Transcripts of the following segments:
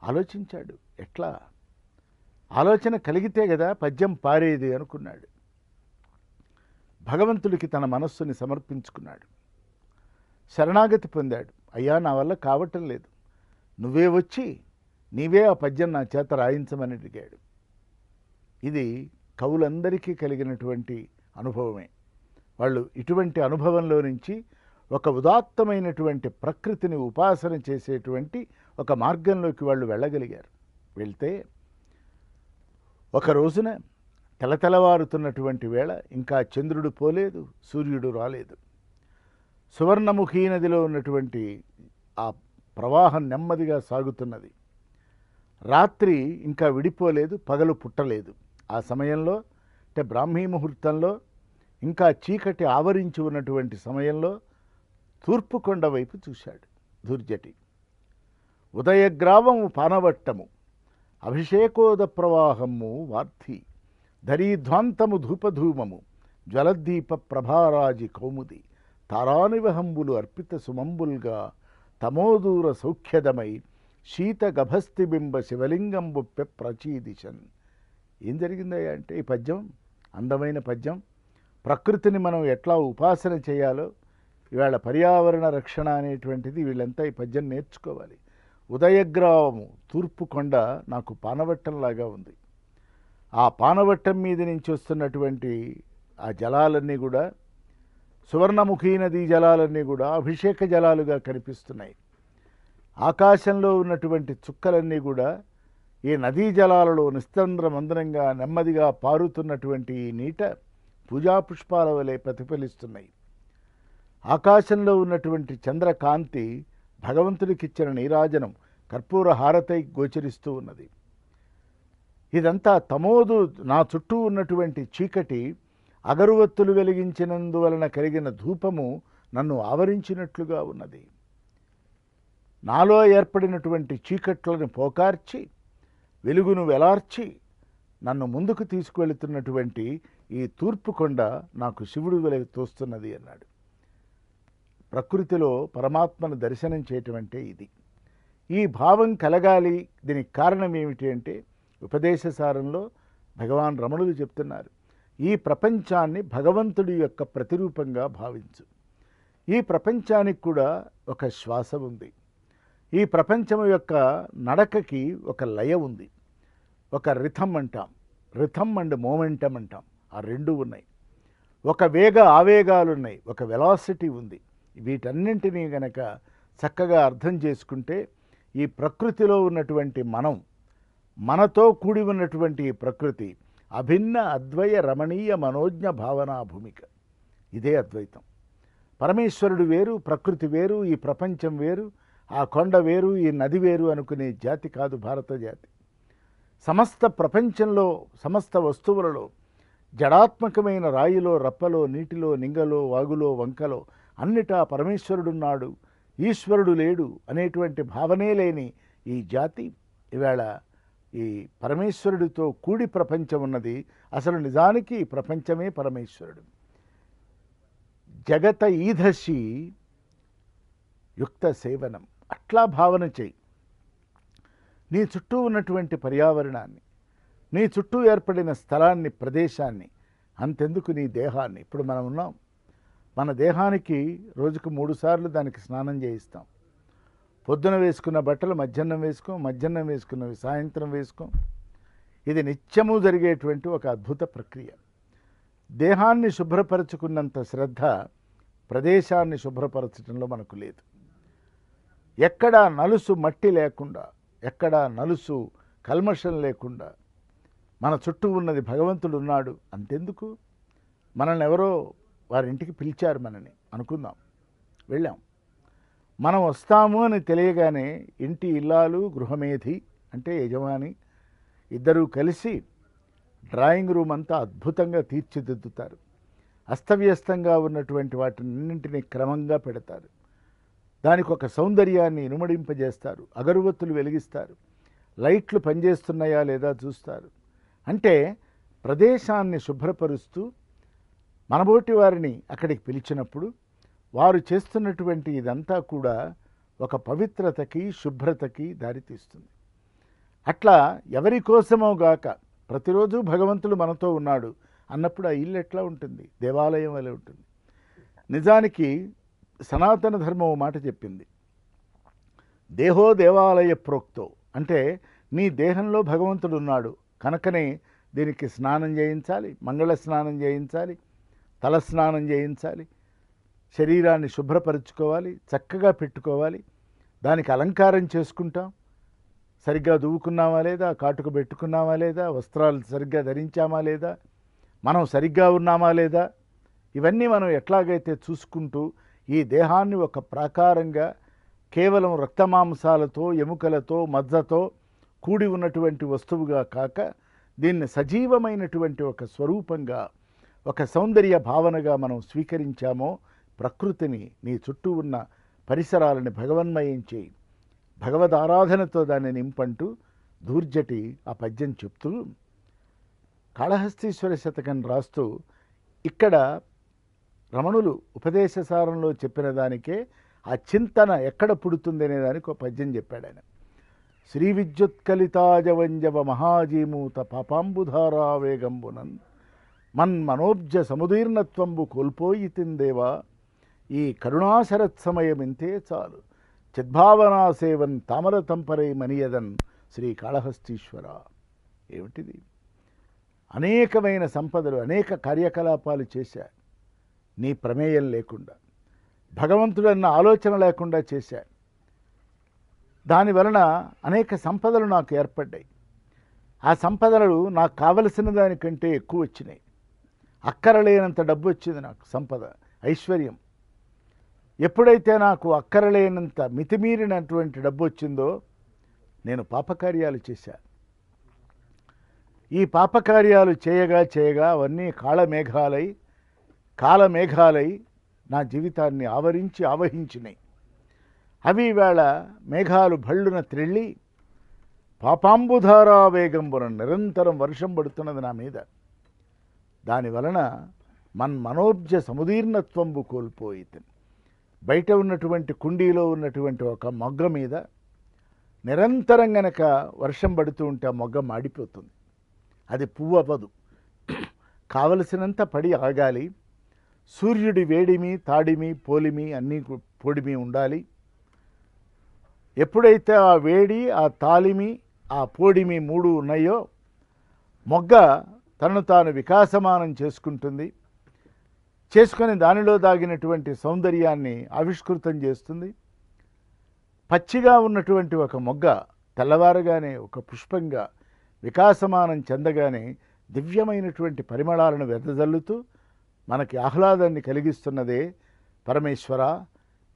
ఆలోచించాడు. ఎట్లా ఆలోచన కలిగితే కదా పద్యం పారేది అనుకున్నాడు. భగవంతుడికి తన మనస్సుని సమర్పించుకున్నాడు. శరణాగతి పొందాడు. అయ్యా, నా వల్ల కావటం లేదు, నువ్వే వచ్చి నీవే ఆ పద్యం నా చేత రాయించమని అడిగాడు. ఇది కవులందరికీ కలిగినటువంటి అనుభవమే. వాళ్ళు ఇటువంటి అనుభవంలో నుంచి ఒక ఉదాత్తమైనటువంటి ప్రకృతిని ఉపాసన చేసేటువంటి ఒక మార్గంలోకి వాళ్ళు వెళ్ళగలిగారు. వెళ్తే ఒక రోజున తెలతెలవారుతున్నటువంటి వేళ ఇంకా చంద్రుడు పోలేదు, సూర్యుడు రాలేదు. సువర్ణముఖీ నదిలో ఉన్నటువంటి ఆ ప్రవాహం నెమ్మదిగా సాగుతున్నది. రాత్రి ఇంకా విడిపోలేదు, పగలు పుట్టలేదు. ఆ సమయంలో అంటే బ్రాహ్మీ ముహూర్తంలో ఇంకా చీకటి ఆవరించి ఉన్నటువంటి సమయంలో తూర్పు కొండ వైపు చూశాడు ధూర్జటి. ఉదయగ్రావము పానవట్టము అభిషేకోద ప్రవాహము వార్థి ధరీధ్వాంతము ధూపధూమము జ్వలద్దీప ప్రభారాజి కౌముది తారానివహంబులు అర్పిత సుమంబుల్గా తమోదూర సౌఖ్యదమై శీత గభస్తిబింబ శివలింగంబు ప్రచీదిశన్. ఏం జరిగిందయ్యా అంటే, ఈ పద్యం అందమైన పద్యం. ప్రకృతిని మనం ఎట్లా ఉపాసన చేయాలో, ఇవాళ పర్యావరణ రక్షణ అనేటువంటిది వీళ్ళంతా ఈ పద్యం నేర్చుకోవాలి. ఉదయగ్రావము తూర్పు కొండ నాకు పానవట్టంలాగా ఉంది. ఆ పానవట్టం మీద నుంచి వస్తున్నటువంటి ఆ జలాలన్నీ కూడా, సువర్ణముఖీ నదీ జలాలన్నీ కూడా అభిషేక జలాలుగా కనిపిస్తున్నాయి. ఆకాశంలో ఉన్నటువంటి చుక్కలన్నీ కూడా ఈ నదీ జలాలలో నిస్తంద్రమందరంగా నెమ్మదిగా పారుతున్నటువంటి ఈ నీట పూజాపుష్పాల వలె ప్రతిఫలిస్తున్నాయి. ఆకాశంలో ఉన్నటువంటి చంద్రకాంతి భగవంతుడికిచ్చిన నీరాజనం కర్పూర హారతై గోచరిస్తూ ఉన్నది. ఇదంతా తమోదు, నా చుట్టూ ఉన్నటువంటి చీకటి అగరువత్తులు వెలిగించినందువలన కలిగిన ధూపము నన్ను ఆవరించినట్లుగా ఉన్నది. నాలో ఏర్పడినటువంటి చీకట్లను పోకార్చి వెలుగును వెలార్చి నన్ను ముందుకు తీసుకువెళుతున్నటువంటి ఈ తూర్పు కొండ నాకు శివుడు వలె తోస్తున్నది అన్నాడు. ప్రకృతిలో పరమాత్మను దర్శనం చేయటం అంటే ఇది. ఈ భావం కలగాలి. దీనికి కారణం ఏమిటి అంటే, ఉపదేశసారంలో భగవాన్ రమణులు చెప్తున్నారు, ఈ ప్రపంచాన్ని భగవంతుడి యొక్క ప్రతిరూపంగా భావించు. ఈ ప్రపంచానికి కూడా ఒక శ్వాస ఉంది. ఈ ప్రపంచం యొక్క నడకకి ఒక లయ ఉంది. ఒక రిథం అంటాం, రిథం అండ్ మోమెంటం అంటాం. ఆ రెండు ఉన్నాయి. ఒక వేగ ఆవేగాలు ఉన్నాయి, ఒక వెలాసిటీ ఉంది. వీటన్నింటినీ గనక చక్కగా అర్థం చేసుకుంటే ఈ ప్రకృతిలో ఉన్నటువంటి మనం, మనతో కూడి ఉన్నటువంటి ఈ ప్రకృతి అభిన్న అద్వయ రమణీయ మనోజ్ఞ భావనా భూమిక. ఇదే అద్వైతం. పరమేశ్వరుడు వేరు, ప్రకృతి వేరు, ఈ ప్రపంచం వేరు, ఆ కొండ వేరు, ఈ నది వేరు అనుకునే జాతి కాదు భారత జాతి. సమస్త ప్రపంచంలో, సమస్త వస్తువులలో, జడాత్మకమైన రాయిలో, రప్పలో, నీటిలో, నింగలో, వాగులో, వంకలో అన్నిటా పరమేశ్వరుడున్నాడు, ఈశ్వరుడు లేడు అనేటువంటి భావనే లేని ఈ జాతి ఇవాళ ఈ పరమేశ్వరుడితో కూడి ప్రపంచం ఉన్నది. అసలు నిజానికి ప్రపంచమే పరమేశ్వరుడు. జగత ఈధసి యుక్త సేవనం. అట్లా భావన చేయి. నీ చుట్టూ ఉన్నటువంటి పర్యావరణాన్ని, నీ చుట్టూ ఏర్పడిన స్థలాన్ని, ప్రదేశాన్ని, అంతెందుకు నీ దేహాన్ని. ఇప్పుడు మనం ఉన్నాం, మన దేహానికి రోజుకు 3 సార్లు దానికి స్నానం చేయిస్తాం. పొద్దున వేసుకున్న బట్టలు మధ్యాహ్నం వేసుకోం, మధ్యాహ్నం వేసుకున్నవి సాయంత్రం వేసుకోం. ఇది నిత్యము జరిగేటువంటి ఒక అద్భుత ప్రక్రియ. దేహాన్ని శుభ్రపరచుకున్నంత శ్రద్ధ ప్రదేశాన్ని శుభ్రపరచడంలో మనకు లేదు. ఎక్కడా నలుసు మట్టి లేకుండా, ఎక్కడా నలుసు కల్మషం లేకుండా మన చుట్టూ ఉన్నది భగవంతుడు ఉన్నాడు. అంతెందుకు, మనల్ని ఎవరో వారింటికి పిలిచారు మనని అనుకుందాం, వెళ్ళాం. మనం వస్తాము అని తెలియగానే ఇంటి ఇల్లాలు, గృహమేధి అంటే యజమాని, ఇద్దరూ కలిసి డ్రాయింగ్ రూమ్ అంతా అద్భుతంగా తీర్చిదిద్దుతారు. అస్తవ్యస్తంగా ఉన్నటువంటి వాటిన్నింటినీ క్రమంగా పెడతారు. దానికి ఒక సౌందర్యాన్ని ఇనుమడింపజేస్తారు. అగరువత్తులు వెలిగిస్తారు. లైట్లు పనిచేస్తున్నాయా లేదా చూస్తారు. అంటే ప్రదేశాన్ని శుభ్రపరుస్తూ మనబోటి వారిని అక్కడికి పిలిచినప్పుడు వారు చేస్తున్నటువంటి ఇదంతా కూడా ఒక పవిత్రతకి, శుభ్రతకి దారితీస్తుంది. అట్లా ఎవరి కోసమో గాక ప్రతిరోజు భగవంతుడు మనతో ఉన్నాడు అన్నప్పుడు ఆ ఇల్లు ఎట్లా ఉంటుంది? దేవాలయం వలె ఉంటుంది. నిజానికి సనాతన ధర్మం ఓ మాట చెప్పింది, దేహో దేవాలయ ప్రోక్తో. అంటే నీ దేహంలో భగవంతుడు ఉన్నాడు కనుకనే దీనికి స్నానం చేయించాలి, మంగళ స్నానం చేయించాలి, తల స్నానం చేయించాలి, శరీరాన్ని శుభ్రపరుచుకోవాలి, చక్కగా పెట్టుకోవాలి, దానికి అలంకారం చేసుకుంటాం. సరిగ్గా దువ్వుకున్నామా లేదా, కాటుక పెట్టుకున్నామా లేదా, వస్త్రాలు సరిగ్గా ధరించామా లేదా, మనం సరిగ్గా ఉన్నామా లేదా, ఇవన్నీ మనం ఎట్లాగైతే చూసుకుంటూ ఈ దేహాన్ని ఒక ప్రాకారంగా కేవలం రక్తమాంసాలతో, ఎముకలతో, మజ్జతో కూడి ఉన్నటువంటి వస్తువుగా కాక దీన్ని సజీవమైనటువంటి ఒక స్వరూపంగా, ఒక సౌందర్య భావనగా మనం స్వీకరించామో, ప్రకృతిని, నీ చుట్టూ ఉన్న పరిసరాలని భగవన్మయం చేయి, భగవద్ ఆరాధనతో దాన్ని నింపంటూ దూర్జటి ఆ పద్యం చెప్తూ కాళహస్తీశ్వర శతకం రాస్తూ ఇక్కడ రమణులు ఉపదేశసారంలో చెప్పిన దానికే ఆ చింతన ఎక్కడ పుడుతుంది అనే దానికి ఒక పద్యం చెప్పాడు ఆయన. శ్రీ విద్యుత్కలితాజవంజవ మహాజీమూత పాపాంబుధారా వేగంబునన్ మన్మనోబ్జ సముదీర్ణత్వంబు కోల్పోయితిందేవా, ఈ కరుణాశరత్సమయమింతే చాలు, చిద్భావనా సేవన్ తామరతంపరై మనియదన్ శ్రీ కాళహస్తీశ్వర. ఏమిటిది? అనేకమైన సంపదలు, అనేక కార్యకలాపాలు చేశా నీ ప్రమేయం లేకుండా, భగవంతుడన్న ఆలోచన లేకుండా చేశా. దానివలన అనేక సంపదలు నాకు ఏర్పడ్డాయి. ఆ సంపదలు నాకు కావలసిన దానికంటే ఎక్కువ వచ్చినాయి. అక్కరలేనంత డబ్బు వచ్చింది నాకు, సంపద, ఐశ్వర్యం. ఎప్పుడైతే నాకు అక్కరలేనంత మితిమీరినటువంటి డబ్బు వచ్చిందో నేను పాపకార్యాలు చేశా. ఈ పాపకార్యాలు చేయగా అవన్నీ కాలమేఘాలై నా జీవితాన్ని ఆవహించినాయి. అవి ఈవేళ మేఘాలు భళ్ళున త్రెళ్ళి పాపాంబుధారా వేగంబున నిరంతరం వర్షం పడుతున్నది నా మీద. దానివలన మన్మనోబ్జ సముదీర్ణత్వంబు కోల్పోయితిన్. బయట ఉన్నటువంటి కుండీలో ఉన్నటువంటి ఒక మొగ్గ మీద నిరంతరం గనక వర్షం పడుతూ ఉంటే ఆ మొగ్గ మాడిపోతుంది, అది పువ్వు అవ్వదు. కావలసినంత పడి ఆగాలి. సూర్యుడి వేడిమి, తాడిమి, పోలిమి అన్నీ పొడిమి ఉండాలి. ఎప్పుడైతే ఆ వేడి, ఆ తాలిమి, ఆ పోడిమి మూడు ఉన్నాయో మొగ్గ తనను తాను వికాసమానం చేసుకుంటుంది. చేసుకొని దానిలో దాగినటువంటి సౌందర్యాన్ని ఆవిష్కృతం చేస్తుంది. పచ్చిగా ఉన్నటువంటి ఒక మొగ్గ తెల్లవారగానే ఒక పుష్పంగా వికాసమానం చెందగానే దివ్యమైనటువంటి పరిమళాలను వెదజల్లుతూ మనకి ఆహ్లాదాన్ని కలిగిస్తున్నదే పరమేశ్వర.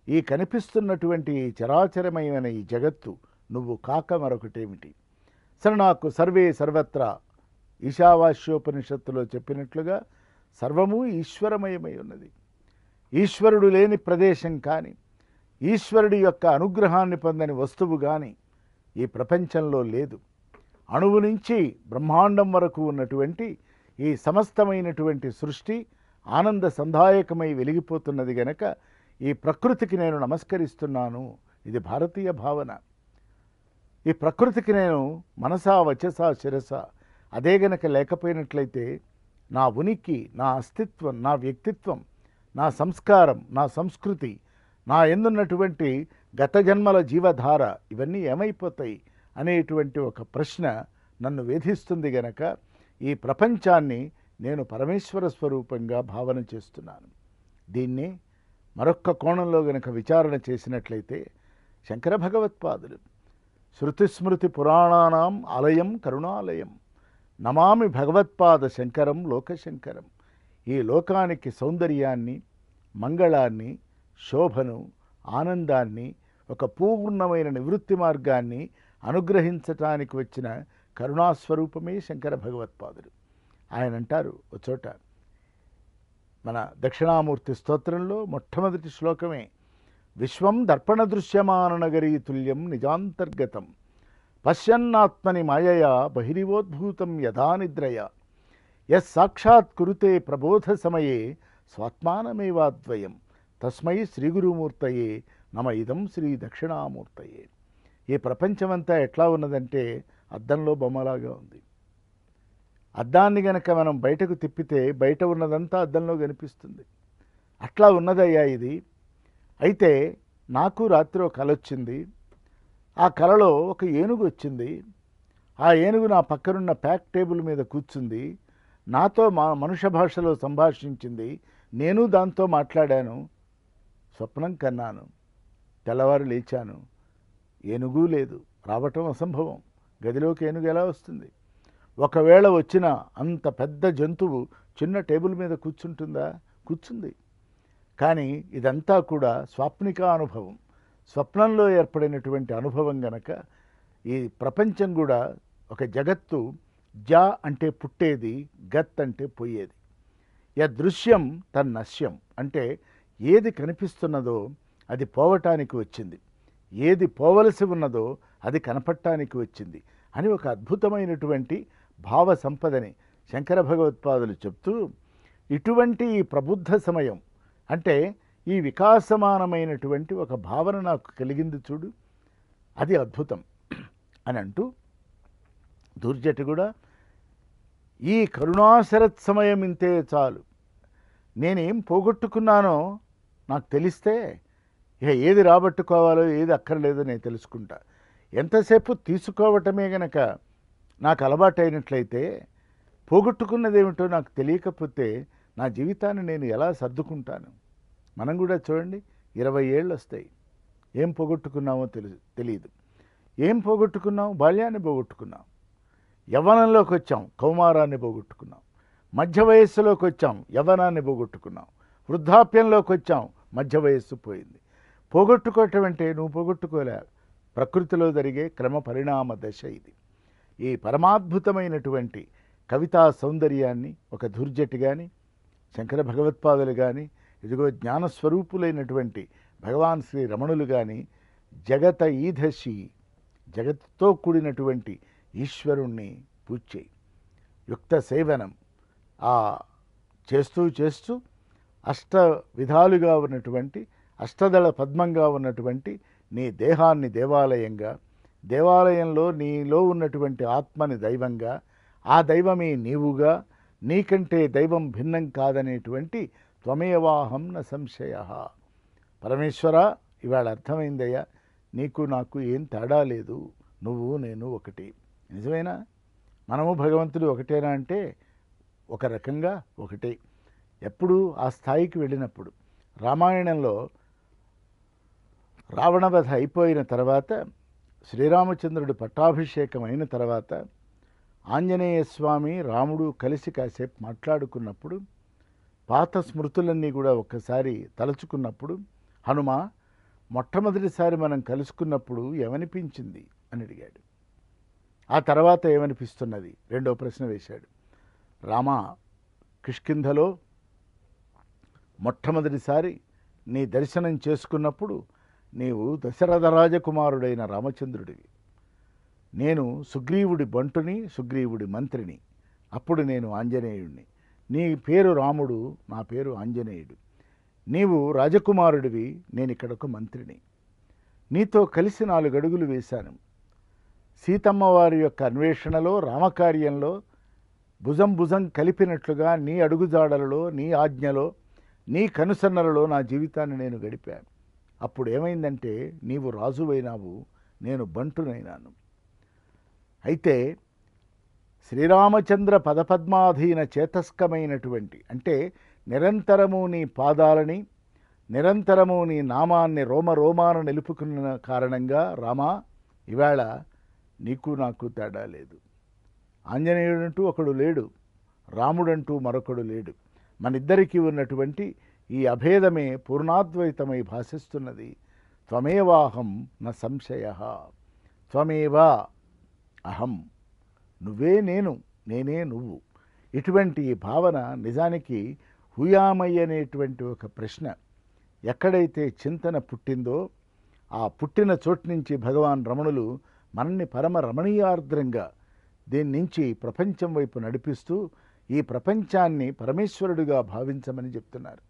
ఈ కనిపిస్తున్నటువంటి చరాచరమైన ఈ జగత్తు నువ్వు కాక మరొకటేమిటి? సరే, నాకు సర్వే సర్వత్రా ఈశావాస్యోపనిషత్తులో చెప్పినట్లుగా సర్వము ఈశ్వరమయమై ఉన్నది. ఈశ్వరుడు లేని ప్రదేశం కానీ, ఈశ్వరుడి యొక్క అనుగ్రహాన్ని పొందని వస్తువు కానీ ఈ ప్రపంచంలో లేదు. అణువు నుంచి బ్రహ్మాండం వరకు ఉన్నటువంటి ఈ సమస్తమైనటువంటి సృష్టి ఆనంద సంధాయకమై వెలిగిపోతున్నది గనక ఈ ప్రకృతికి నేను నమస్కరిస్తున్నాను. ఇది భారతీయ భావన. ఈ ప్రకృతికి నేను మనసా, వచసా, శిరస అదే గనక లేకపోయినట్లయితే నా ఉనికి, నా అస్తిత్వం, నా వ్యక్తిత్వం, నా సంస్కారం, నా సంస్కృతి, నా ఎందున్నటువంటి గత జన్మల జీవధార ఇవన్నీ ఏమైపోతాయి అనేటువంటి ఒక ప్రశ్న నన్ను వేధిస్తుంది గనక ఈ ప్రపంచాన్ని నేను పరమేశ్వర స్వరూపంగా భావన చేస్తున్నాను. దీన్ని మరొక్క కోణంలో గనక విచారణ చేసినట్లయితే శంకర భగవత్పాదులు శృతిస్మృతి పురాణానాం ఆలయం కరుణాలయం నమామి భగవత్పాద శంకరం లోకశంకరం. ఈ లోకానికి సౌందర్యాన్ని, మంగళాన్ని, శోభను, ఆనందాన్ని, ఒక పూర్ణమైన నివృత్తి మార్గాన్ని అనుగ్రహించటానికి వచ్చిన కరుణాస్వరూపమే శంకర భగవత్పాదులు. ఆయన అంటారు ఒక చోట, మన దక్షిణామూర్తి స్తోత్రంలో మొట్టమొదటి శ్లోకమే విశ్వం దర్పణ దృశ్యమాన నగరీ తుల్యం నిజాంతర్గతం పశ్యన్నాత్మని మాయయా బహిరివోద్భూతం యథా నిద్రయ యస్సాక్షాత్ కురుతే ప్రబోధ సమయే స్వాత్మానమేవాద్వయం తస్మై శ్రీ గురుమూర్తయే నమ ఇదం శ్రీ దక్షిణామూర్తయే. ఈ ప్రపంచమంతా ఎట్లా ఉన్నదంటే అద్దంలో బొమ్మలాగా ఉంది. అద్దాన్ని గనక మనం బయటకు తిప్పితే బయట ఉన్నదంతా అద్దంలో కనిపిస్తుంది. అట్లా ఉన్నదయ్యా ఇది. అయితే నాకు రాత్రి ఒక కల వచ్చింది. ఆ కలలో ఒక ఏనుగు వచ్చింది. ఆ ఏనుగు నా పక్కనున్న ప్యాక్ టేబుల్ మీద కూర్చుంది. నాతో మనుష్య భాషలో సంభాషించింది. నేను దాంతో మాట్లాడాను. స్వప్నం కన్నాను. తెల్లవారు లేచాను. ఏనుగు లేదు. రావటం అసంభవం. గదిలోకి ఏనుగు ఎలా వస్తుంది? ఒకవేళ వచ్చిన అంత పెద్ద జంతువు చిన్న టేబుల్ మీద కూర్చుంటుందా? కూర్చుంది. కానీ ఇదంతా కూడా స్వాప్నిక అనుభవం, స్వప్నంలో ఏర్పడినటువంటి అనుభవం గనక ఈ ప్రపంచం కూడా ఒక జగత్తు. జ అంటే పుట్టేది, గత్ అంటే పోయేది. యదృశ్యం తన్నశ్యం అంటే ఏది కనిపిస్తున్నదో అది పోవటానికి వచ్చింది, ఏది పోవలసి ఉన్నదో అది కనపడటానికి వచ్చింది అని ఒక అద్భుతమైనటువంటి భావ సంపదని శంకర భగవత్పాదులు చెప్తూ, ఇటువంటి ఈ ప్రబుద్ధ సమయం అంటే ఈ వికాసమానమైనటువంటి ఒక భావన నాకు కలిగింది చూడు, అది అద్భుతం అని అంటూ దుర్జటి కూడా ఈ కరుణాశరత్ సమయం ఇంతే చాలు. నేనేం పోగొట్టుకున్నానో నాకు తెలిస్తే ఇక ఏది రాబట్టుకోవాలో ఏది అక్కర్లేదో నేను తెలుసుకుంటా. ఎంతసేపు తీసుకోవటమే గనక నాకు అలవాటైనట్లయితే పోగొట్టుకున్నదేమిటో నాకు తెలియకపోతే నా జీవితాన్ని నేను ఎలా సర్దుకుంటాను? మనం కూడా చూడండి, 20 ఏళ్ళు వస్తాయి, ఏం పోగొట్టుకున్నామో తెలియదు. ఏం పోగొట్టుకున్నాం? బాల్యాన్ని పోగొట్టుకున్నాం. యవ్వనంలోకి వచ్చాం, కౌమారాన్ని పోగొట్టుకున్నాం. మధ్య వయస్సులోకి వచ్చాం, యవ్వనాన్ని పోగొట్టుకున్నాం. వృద్ధాప్యంలోకి వచ్చాం, మధ్య వయస్సు పోయింది. పోగొట్టుకోవటం అంటే నువ్వు పోగొట్టుకోలే, ప్రకృతిలో జరిగే క్రమ పరిణామ దశ ఇది. ఈ పరమాద్భుతమైనటువంటి కవితా సౌందర్యాన్ని ఒక దుర్జటి కానీ, శంకర భగవత్పాదులు కానీ, ఇదిగో జ్ఞానస్వరూపులైనటువంటి భగవాన్ శ్రీ రమణులు కానీ, జగత ఈధశి, జగత్తుతో కూడినటువంటి ఈశ్వరుణ్ణి పూజ చేయి. యుక్త సేవనం చేస్తూ చేస్తూ అష్ట విధాలుగా ఉన్నటువంటి అష్టదళ పద్మంగా ఉన్నటువంటి నీ దేహాన్ని దేవాలయంగా, దేవాలయంలో నీలో ఉన్నటువంటి ఆత్మని దైవంగా, ఆ దైవమే నీవుగా, నీకంటే దైవం భిన్నం కాదనేటువంటి త్వమేవాహం న సంశయ. పరమేశ్వర, ఇవాళ అర్థమైందయ్యా, నీకు నాకు ఏం తేడా లేదు, నువ్వు నేను ఒకటి. నిజమేనా? మనము భగవంతుడు ఒకటేనా అంటే ఒక రకంగా ఒకటే. ఎప్పుడు ఆ స్థాయికి వెళ్ళినప్పుడు, రామాయణంలో రావణవధ అయిపోయిన తర్వాత, శ్రీరామచంద్రుడు పట్టాభిషేకం అయిన తర్వాత, ఆంజనేయ స్వామి రాముడు కలిసి కాసేపు మాట్లాడుకున్నప్పుడు, పాత స్మృతులన్నీ కూడా ఒక్కసారి తలుచుకున్నప్పుడు, హనుమ మొట్టమొదటిసారి మనం కలుసుకున్నప్పుడు ఏమనిపించింది అని అడిగాడు. ఆ తర్వాత ఏమనిపిస్తున్నది రెండో ప్రశ్న వేశాడు. రామ, కిష్కింధలో మొట్టమొదటిసారి నీ దర్శనం చేసుకున్నప్పుడు నీవు దశరథ రాజకుమారుడైన రామచంద్రుడివి, నేను సుగ్రీవుడి బంటుని, సుగ్రీవుడి మంత్రిని. అప్పుడు నేను ఆంజనేయుడిని. నీ పేరు రాముడు, నా పేరు ఆంజనేయుడు. నీవు రాజకుమారుడివి, నేను ఇక్కడ ఒక మంత్రిని. నీతో కలిసి 4 అడుగులు వేశాను. సీతమ్మ వారి యొక్క అన్వేషణలో, రామకార్యంలో భుజం భుజం కలిపినట్లుగా నీ అడుగుజాడలలో, నీ ఆజ్ఞలో, నీ కనుసన్నలలో నా జీవితాన్ని నేను గడిపాను. అప్పుడు ఏమైందంటే, నీవు రాజువైనావు, నేను బంటునైనాను. అయితే శ్రీరామచంద్ర పదపద్మాధీన చేతస్కమైనటువంటి, అంటే నిరంతరము నీ పాదాలని, నిరంతరము నీ నామాన్ని రోమరోమాన నిలుపుకున్న కారణంగా రామా, ఇవాళ నీకు నాకు తేడా లేదు. ఆంజనేయుడంటూ ఒకడు లేడు, రాముడంటూ మరొకడు లేడు. మనిద్దరికీ ఉన్నటువంటి ఈ అభేదమే పూర్ణాద్వైతమై భాషిస్తున్నది. త్వమేవాహం న సంశయ, త్వమేవా అహం, నువ్వే నేను, నేనే నువ్వు. ఇటువంటి ఈ భావన నిజానికి హుయామయ్య అనేటువంటి ఒక ప్రశ్న ఎక్కడైతే చింతన పుట్టిందో, ఆ పుట్టిన చోటు నుంచి భగవాన్ రమణులు మనల్ని పరమ రమణీయార్ద్రంగా దీని నుంచి ప్రపంచం వైపు నడిపిస్తూ ఈ ప్రపంచాన్ని పరమేశ్వరుడిగా భావించమని చెప్తున్నారు.